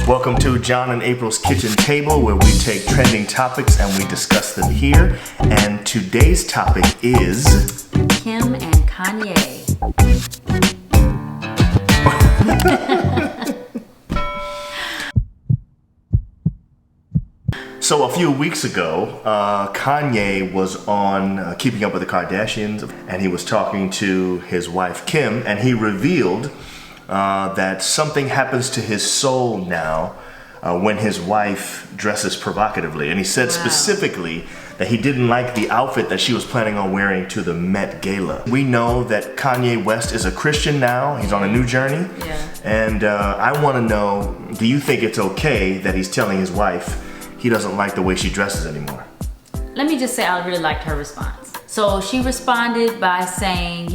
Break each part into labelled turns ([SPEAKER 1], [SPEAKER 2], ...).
[SPEAKER 1] Welcome to John and April's Kitchen Table, where we take trending topics and we discuss them here. And today's topic is
[SPEAKER 2] Kim and Kanye.
[SPEAKER 1] So a few weeks ago, Kanye was on Keeping Up with the Kardashians, and he was talking to his wife Kim, and he revealed that something happens to his soul now when his wife dresses provocatively. And he said specifically that he didn't like the outfit that she was planning on wearing to the Met Gala. We know that Kanye West is a Christian now. He's on a new journey.
[SPEAKER 2] Yeah.
[SPEAKER 1] And I want to know, do you think it's okay that he's telling his wife he doesn't like the way she dresses anymore?
[SPEAKER 2] Let me just say I really liked her response. So she responded by saying,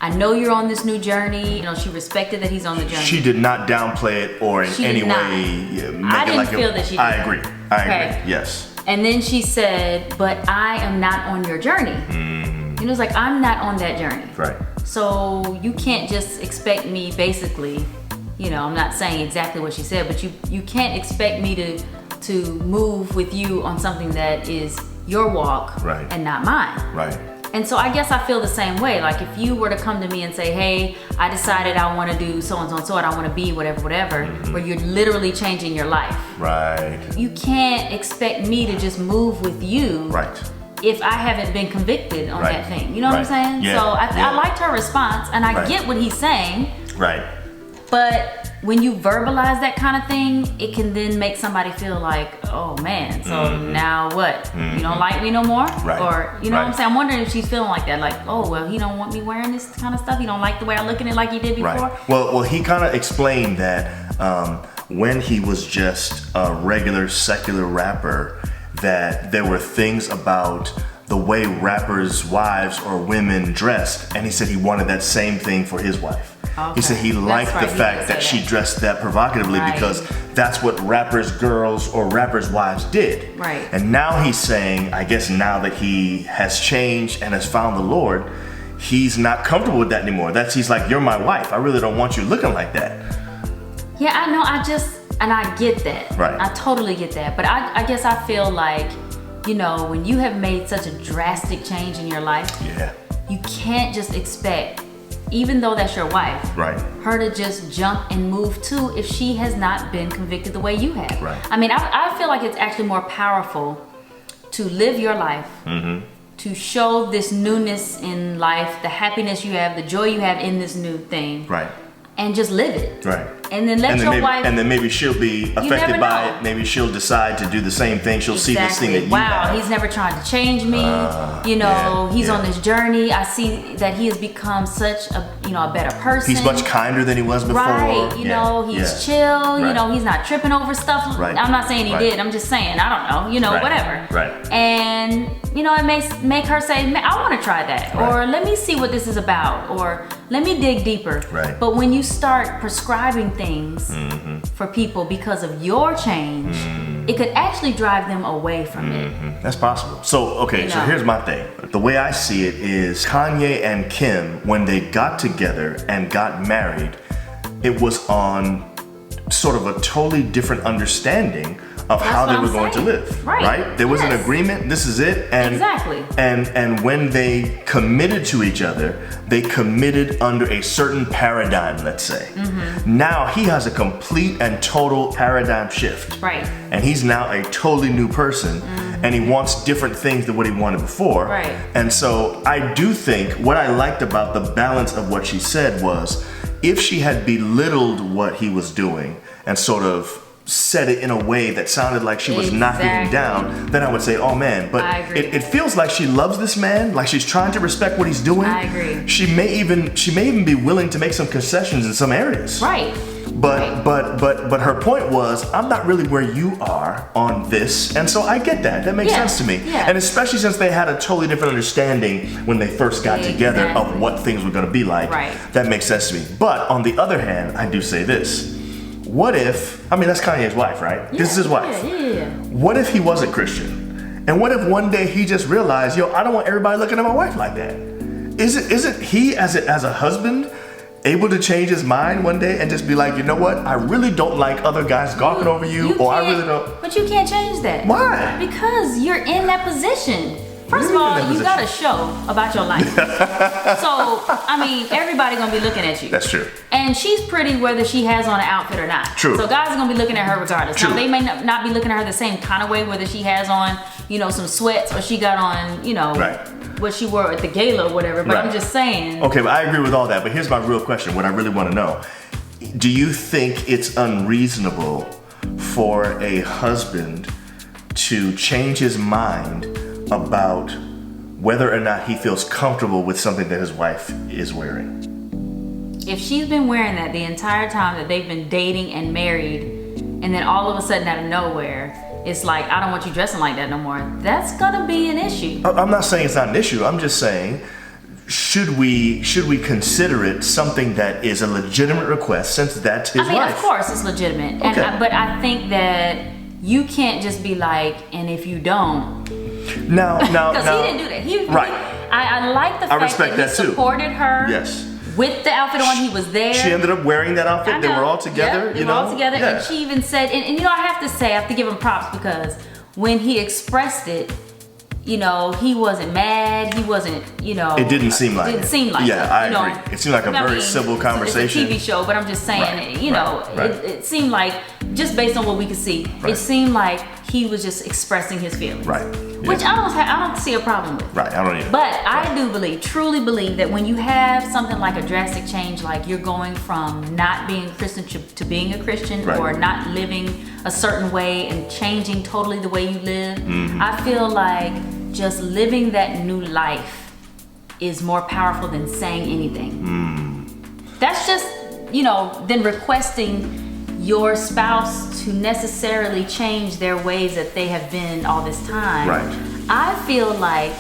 [SPEAKER 2] I know you're on this new journey. She respected that he's on the journey.
[SPEAKER 1] She did not downplay it or in any way make
[SPEAKER 2] I
[SPEAKER 1] it
[SPEAKER 2] didn't
[SPEAKER 1] like
[SPEAKER 2] feel that she did.
[SPEAKER 1] I agree. Yes.
[SPEAKER 2] And then she said, but I am not on your journey. It was like, I'm not on that journey.
[SPEAKER 1] Right.
[SPEAKER 2] So you can't just expect me, basically, I'm not saying exactly what she said, but you can't expect me to move with you on something that is your walk and not mine.
[SPEAKER 1] Right.
[SPEAKER 2] And so I guess I feel the same way. Like if you were to come to me and say, hey, I decided I want to do so-and-so and so, and I want to be whatever, where you're literally changing your life.
[SPEAKER 1] Right.
[SPEAKER 2] You can't expect me to just move with you.
[SPEAKER 1] Right.
[SPEAKER 2] If I haven't been convicted on that thing. You know what I'm saying?
[SPEAKER 1] Yeah.
[SPEAKER 2] So I liked her response, and I get what he's saying.
[SPEAKER 1] Right.
[SPEAKER 2] But when you verbalize that kind of thing, it can then make somebody feel like, oh man, so now what? You don't like me no more?
[SPEAKER 1] Right.
[SPEAKER 2] Or, you know what I'm saying? I'm wondering if she's feeling like that. Like, oh, well, he don't want me wearing this kind of stuff. He don't like the way I look at it like he did before.
[SPEAKER 1] Right. Well, he kind of explained that when he was just a regular secular rapper, that there were things about the way rappers' wives or women dressed, and he said he wanted that same thing for his wife. Okay. He said he liked the fact that she dressed that provocatively because that's what rappers' girls or rappers' wives did.
[SPEAKER 2] Right.
[SPEAKER 1] And now he's saying, I guess now that he has changed and has found the Lord, he's not comfortable with that anymore. He's like, you're my wife. I really don't want you looking like that.
[SPEAKER 2] Yeah, I know. And I get that.
[SPEAKER 1] Right.
[SPEAKER 2] I totally get that. But I guess I feel like, when you have made such a drastic change in your life, you can't just expect, even though that's your wife, her to just jump and move too if she has not been convicted the way you have.
[SPEAKER 1] Right.
[SPEAKER 2] I mean, I feel like it's actually more powerful to live your life, to show this newness in life, the happiness you have, the joy you have in this new thing.
[SPEAKER 1] Right.
[SPEAKER 2] And just live it.
[SPEAKER 1] Right.
[SPEAKER 2] And then let your wife.
[SPEAKER 1] And then maybe she'll be affected by it. Maybe she'll decide to do do the same thing. She'll see this thing that you have.
[SPEAKER 2] He's never tried to change me. He's on this journey. I see that he has become such a better person.
[SPEAKER 1] He's much kinder than he was before.
[SPEAKER 2] Right. He's chill.
[SPEAKER 1] Right.
[SPEAKER 2] He's not tripping over stuff.
[SPEAKER 1] Right.
[SPEAKER 2] I'm not saying he did. I'm just saying, I don't know. Whatever.
[SPEAKER 1] Right.
[SPEAKER 2] And it may make her say, I want to try that.
[SPEAKER 1] Right.
[SPEAKER 2] Or let me see what this is about. Or let me dig deeper.
[SPEAKER 1] Right.
[SPEAKER 2] But when you start prescribing things for people because of your change, it could actually drive them away from it.
[SPEAKER 1] That's possible. So here's my thing. The way I see it is Kanye and Kim, when they got together and got married, it was on sort of a totally different understanding of how they were going to live. Right? There was an agreement. This is it. And
[SPEAKER 2] exactly.
[SPEAKER 1] And when they committed to each other, they committed under a certain paradigm, let's say. Now he has a complete and total paradigm shift.
[SPEAKER 2] Right.
[SPEAKER 1] And he's now a totally new person. And he wants different things than what he wanted before.
[SPEAKER 2] Right.
[SPEAKER 1] And so I do think what I liked about the balance of what she said was, if she had belittled what he was doing and sort of said it in a way that sounded like she was knocking him down, then I would say, oh man. But it feels like she loves this man, like she's trying to respect what he's doing.
[SPEAKER 2] I agree.
[SPEAKER 1] She may even be willing to make some concessions in some areas.
[SPEAKER 2] Right.
[SPEAKER 1] But her point was, I'm not really where you are on this, and so I get that. That makes sense to me.
[SPEAKER 2] Yeah.
[SPEAKER 1] And especially since they had a totally different understanding when they first got together of what things were going to be like.
[SPEAKER 2] Right.
[SPEAKER 1] That makes sense to me. But on the other hand, I do say this. What if, that's Kanye's wife, right?
[SPEAKER 2] Yeah,
[SPEAKER 1] this is his wife.
[SPEAKER 2] Yeah.
[SPEAKER 1] What if he wasn't Christian? And what if one day he just realized, I don't want everybody looking at my wife like that? Isn't he as a husband able to change his mind one day and just be like, you know what? I really don't like other guys gawking over you, or I really don't.
[SPEAKER 2] But you can't change that.
[SPEAKER 1] Why?
[SPEAKER 2] Because you're in that position. First of all, you got a show about your life. So, I mean, everybody gonna be looking at you.
[SPEAKER 1] That's true.
[SPEAKER 2] And she's pretty whether she has on an outfit or not.
[SPEAKER 1] True.
[SPEAKER 2] So guys are gonna be looking at her regardless.
[SPEAKER 1] True.
[SPEAKER 2] Now, they may not be looking at her the same kind of way, whether she has on, you know, some sweats or she got on, you know, what she wore at the gala or whatever. But I'm just saying.
[SPEAKER 1] Okay, but I agree with all that. But here's my real question, what I really want to know. Do you think it's unreasonable for a husband to change his mind about whether or not he feels comfortable with something that his wife is wearing?
[SPEAKER 2] If she's been wearing that the entire time that they've been dating and married, and then all of a sudden out of nowhere, it's like, I don't want you dressing like that no more, that's gonna be an issue.
[SPEAKER 1] I'm not saying it's not an issue. I'm just saying, should we consider it something that is a legitimate request, since that's his wife?
[SPEAKER 2] Of course it's legitimate.
[SPEAKER 1] Okay.
[SPEAKER 2] But I think that you can't just be like, and if you don't.
[SPEAKER 1] Now,
[SPEAKER 2] because he didn't do that. I like the fact that he supported her.
[SPEAKER 1] Yes.
[SPEAKER 2] With the outfit on, he was there.
[SPEAKER 1] She ended up wearing that outfit. They were all together.
[SPEAKER 2] Yep, they were all together. And she even said, and you know, I have to give him props, because when he expressed it, you know, he wasn't mad. He wasn't, you know.
[SPEAKER 1] It didn't seem like it.
[SPEAKER 2] Yeah,
[SPEAKER 1] I agree. It seemed like a very civil conversation.
[SPEAKER 2] It's a TV show, but I'm just saying, you know, it seemed like, just based on what we could see, it seemed like he was just expressing his feelings. Right. Yeah. Which I don't see a problem with.
[SPEAKER 1] Right, I don't either.
[SPEAKER 2] But I do truly believe that when you have something like a drastic change, like you're going from not being a Christian to being a Christian, or not living a certain way and changing totally the way you live, I feel like just living that new life is more powerful than saying anything. That's just, you know, than requesting your spouse to necessarily change their ways that they have been all this time. I feel like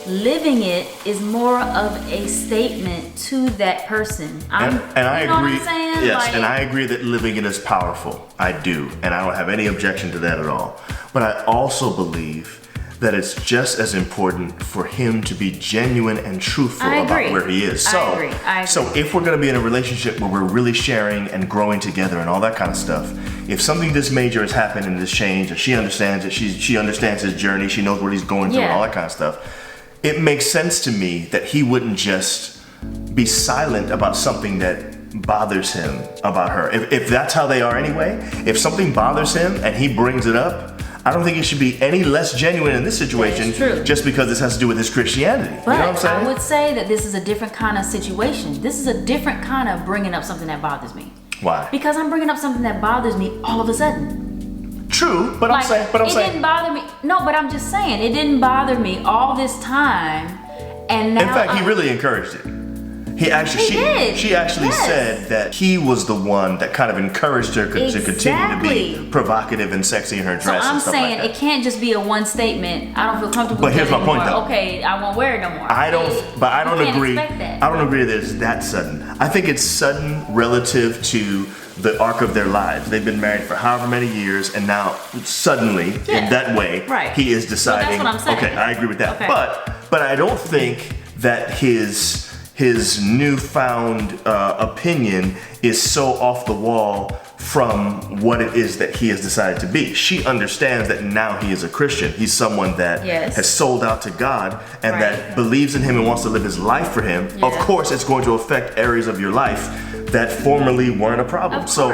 [SPEAKER 2] living it is more of a statement to that person.
[SPEAKER 1] And I agree.
[SPEAKER 2] What I'm saying?
[SPEAKER 1] Yes, and I agree that living it is powerful. I do, and I don't have any objection to that at all. But I also believe that it's just as important for him to be genuine and truthful about where he is. So,
[SPEAKER 2] I agree.
[SPEAKER 1] So if we're going to be in a relationship where we're really sharing and growing together and all that kind of stuff, if something this major has happened in this change, and she understands it, she understands his journey, she knows what he's going through and all that kind of stuff, it makes sense to me that he wouldn't just be silent about something that bothers him about her. If that's how they are anyway, if something bothers him and he brings it up, I don't think he should be any less genuine in this situation just because this has to do with his Christianity.
[SPEAKER 2] But
[SPEAKER 1] you know what I'm saying?
[SPEAKER 2] I would say that this is a different kind of situation. This is a different kind of bringing up something that bothers me.
[SPEAKER 1] Why?
[SPEAKER 2] Because I'm bringing up something that bothers me all of a sudden.
[SPEAKER 1] True, but I'm saying.
[SPEAKER 2] It didn't bother me. No, but I'm just saying, it didn't bother me all this time. And now
[SPEAKER 1] in fact, he really encouraged it. She actually said that he was the one that kind of encouraged her to continue to be provocative and sexy in her dress.
[SPEAKER 2] So I'm
[SPEAKER 1] and stuff
[SPEAKER 2] saying
[SPEAKER 1] like that.
[SPEAKER 2] It can't just be a one statement. I don't feel comfortable.
[SPEAKER 1] But here's my point, though.
[SPEAKER 2] Okay, I won't wear it no more.
[SPEAKER 1] I don't agree. I don't agree that it's that sudden. I think it's sudden relative to the arc of their lives. They've been married for however many years, and now suddenly, in that way, he is deciding.
[SPEAKER 2] So that's what I'm saying.
[SPEAKER 1] Okay, I agree with that. Okay. But I don't think that his newfound opinion is so off the wall from what it is that he has decided to be. She understands that now he is a Christian. He's someone that has sold out to God and that believes in him and wants to live his life for him. Of course, it's going to affect areas of your life that formerly weren't a problem. So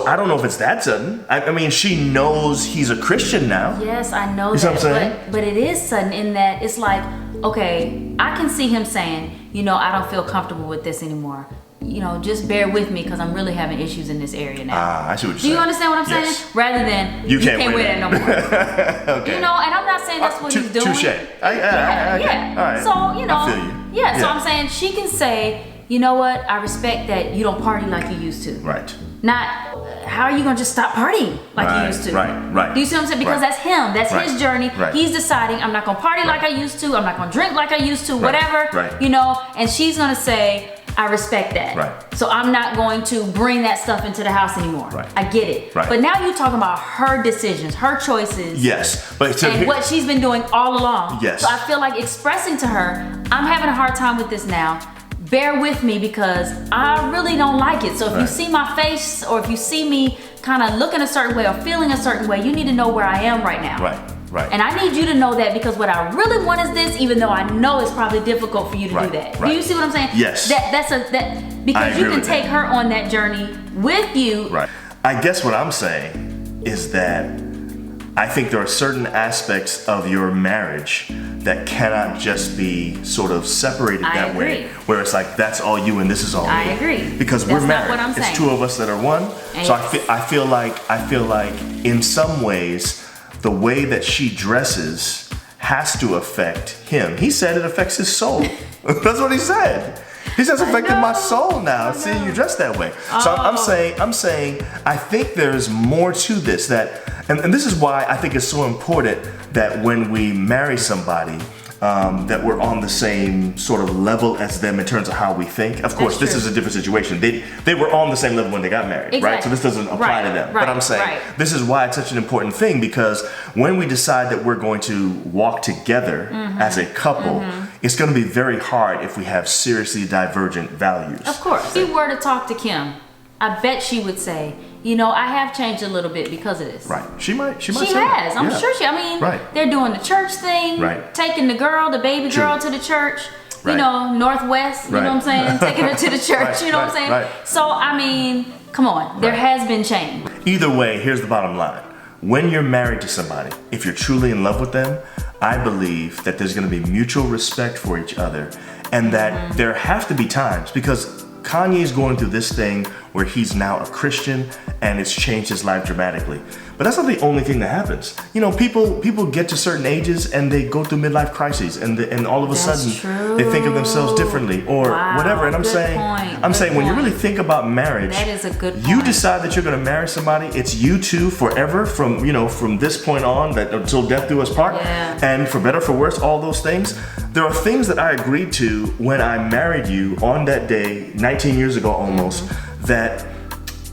[SPEAKER 1] I don't know if it's that sudden. I mean, she knows he's a Christian now.
[SPEAKER 2] Yes, I know
[SPEAKER 1] that. You know what I'm saying?
[SPEAKER 2] But it is sudden in that it's like, okay, I can see him saying, you know, I don't feel comfortable with this anymore. You know, just bear with me because I'm really having issues in this area now.
[SPEAKER 1] I see what you're saying.
[SPEAKER 2] Do you understand what I'm saying? Rather than, you can't wear that no more. Okay. You know, and I'm not saying that's what he's doing.
[SPEAKER 1] Touche. All right.
[SPEAKER 2] So, you know.
[SPEAKER 1] I feel you.
[SPEAKER 2] Yeah, so I'm saying she can say, you know what, I respect that you don't party like you used to.
[SPEAKER 1] Right.
[SPEAKER 2] Not, how are you going to just stop partying like you used to? Right. Do you see what I'm saying? Because that's him. That's his journey. He's deciding, I'm not going to party like I used to. I'm not going to drink like I used to. Whatever. You know, and she's going to say, I respect that. So I'm not going to bring that stuff into the house anymore. I get it. But now you're talking about her decisions, her choices.
[SPEAKER 1] Yes. But
[SPEAKER 2] and what she's been doing all along.
[SPEAKER 1] Yes.
[SPEAKER 2] So I feel like expressing to her, I'm having a hard time with this now. bear with me because I really don't like it. So if you see my face or if you see me kind of looking a certain way or feeling a certain way, you need to know where I am right now.
[SPEAKER 1] Right.
[SPEAKER 2] And I need you to know that because what I really want is this, even though I know it's probably difficult for you to do that. Do you see what I'm saying?
[SPEAKER 1] Yes.
[SPEAKER 2] Because you can take her on that journey with you.
[SPEAKER 1] Right. I guess what I'm saying is that I think there are certain aspects of your marriage that cannot just be sort of separated that way, where it's like that's all you and this is all me.
[SPEAKER 2] I agree.
[SPEAKER 1] Because we're married. Not what I'm saying. It's two of us that are one. And so I feel like in some ways the way that she dresses has to affect him. He said it affects his soul. That's what he said. He says, affected my soul now, seeing you dress that way. So I'm saying, I think there's more to this and this is why I think it's so important that when we marry somebody, that we're on the same sort of level as them in terms of how we think. Of course, this is a different situation. They were on the same level when they got married, right? So this doesn't apply to them. But I'm saying this is why it's such an important thing, because when we decide that we're going to walk together as a couple, it's going to be very hard if we have seriously divergent values.
[SPEAKER 2] Of course. If we were to talk to Kim, I bet she would say, you know, I have changed a little bit because of this.
[SPEAKER 1] Right. She might say
[SPEAKER 2] has.
[SPEAKER 1] That.
[SPEAKER 2] I'm sure she. I mean, they're doing the church thing. Taking the baby girl to the church. You know, Northwest. You know what I'm saying? Taking her to the church. You know what I'm saying? So, I mean, come on. There has been change.
[SPEAKER 1] Either way, here's the bottom line. When you're married to somebody, if you're truly in love with them, I believe that there's going to be mutual respect for each other, and that there have to be times, because Kanye's going through this thing where he's now a Christian and it's changed his life dramatically. But that's not the only thing that happens. You know, people get to certain ages and they go through midlife crises, and all of a sudden they think of themselves differently or whatever. And I'm saying when you really think about marriage,
[SPEAKER 2] that is a good point.
[SPEAKER 1] You decide that you're going to marry somebody. It's you two forever from this point on, that until death do us part. And for better, for worse, all those things. There are things that I agreed to when I married you on that day, 19 years ago almost, that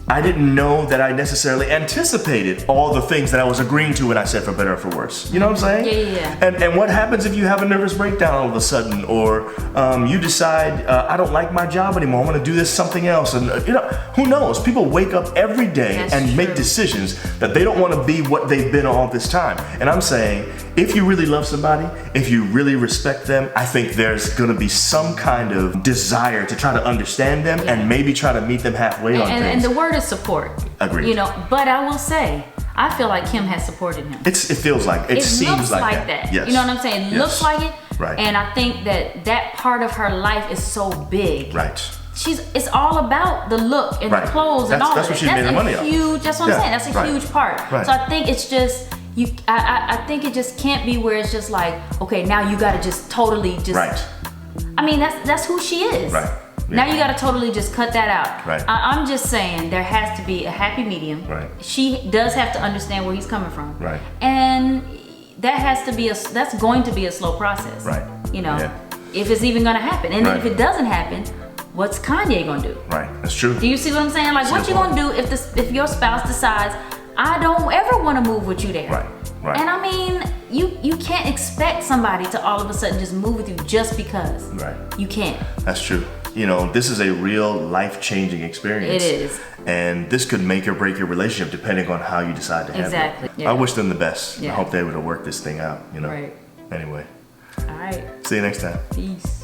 [SPEAKER 1] I didn't know that I necessarily anticipated all the things that I was agreeing to when I said for better or for worse. You know what I'm saying?
[SPEAKER 2] Yeah.
[SPEAKER 1] And what happens if you have a nervous breakdown all of a sudden, or you decide I don't like my job anymore, I want to do this something else, and who knows? People wake up every day make decisions that they don't want to be what they've been all this time. And I'm saying, if you really love somebody, if you really respect them, I think there's going to be some kind of desire to try to understand them and maybe try to meet them halfway on things.
[SPEAKER 2] And the word is support.
[SPEAKER 1] Agreed.
[SPEAKER 2] You know, but I will say, I feel like Kim has supported him.
[SPEAKER 1] It feels like it seems like that.
[SPEAKER 2] Yes. You know what I'm saying? It looks like it.
[SPEAKER 1] Right.
[SPEAKER 2] And I think that part of her life is so big.
[SPEAKER 1] Right.
[SPEAKER 2] It's all about the look and the clothes and all that.
[SPEAKER 1] That's what she's made her money on.
[SPEAKER 2] That's what I'm saying. That's a huge part.
[SPEAKER 1] Right.
[SPEAKER 2] So I think it's just I think it just can't be where it's just like, okay, now you gotta just totally just.
[SPEAKER 1] Right.
[SPEAKER 2] I mean, that's who she is.
[SPEAKER 1] Right. Yeah.
[SPEAKER 2] Now you gotta totally just cut that out.
[SPEAKER 1] Right.
[SPEAKER 2] I'm just saying there has to be a happy medium.
[SPEAKER 1] Right.
[SPEAKER 2] She does have to understand where he's coming from.
[SPEAKER 1] Right.
[SPEAKER 2] And that's going to be a slow process.
[SPEAKER 1] Right.
[SPEAKER 2] You know, if it's even gonna happen. And then if it doesn't happen, what's Kanye gonna do?
[SPEAKER 1] Right. That's true.
[SPEAKER 2] Do you see what I'm saying? Like, what you gonna do if your spouse decides, I don't ever want to move with you there?
[SPEAKER 1] Right.
[SPEAKER 2] And I mean, you can't expect somebody to all of a sudden just move with you just because. Right. You can't.
[SPEAKER 1] That's true. You know, this is a real life-changing experience.
[SPEAKER 2] It is.
[SPEAKER 1] And this could make or break your relationship depending on how you decide to handle it.
[SPEAKER 2] Exactly. Yeah.
[SPEAKER 1] I wish them the best. I hope they're able to work this thing out, you know.
[SPEAKER 2] Right.
[SPEAKER 1] Anyway.
[SPEAKER 2] All right.
[SPEAKER 1] See you next time.
[SPEAKER 2] Peace.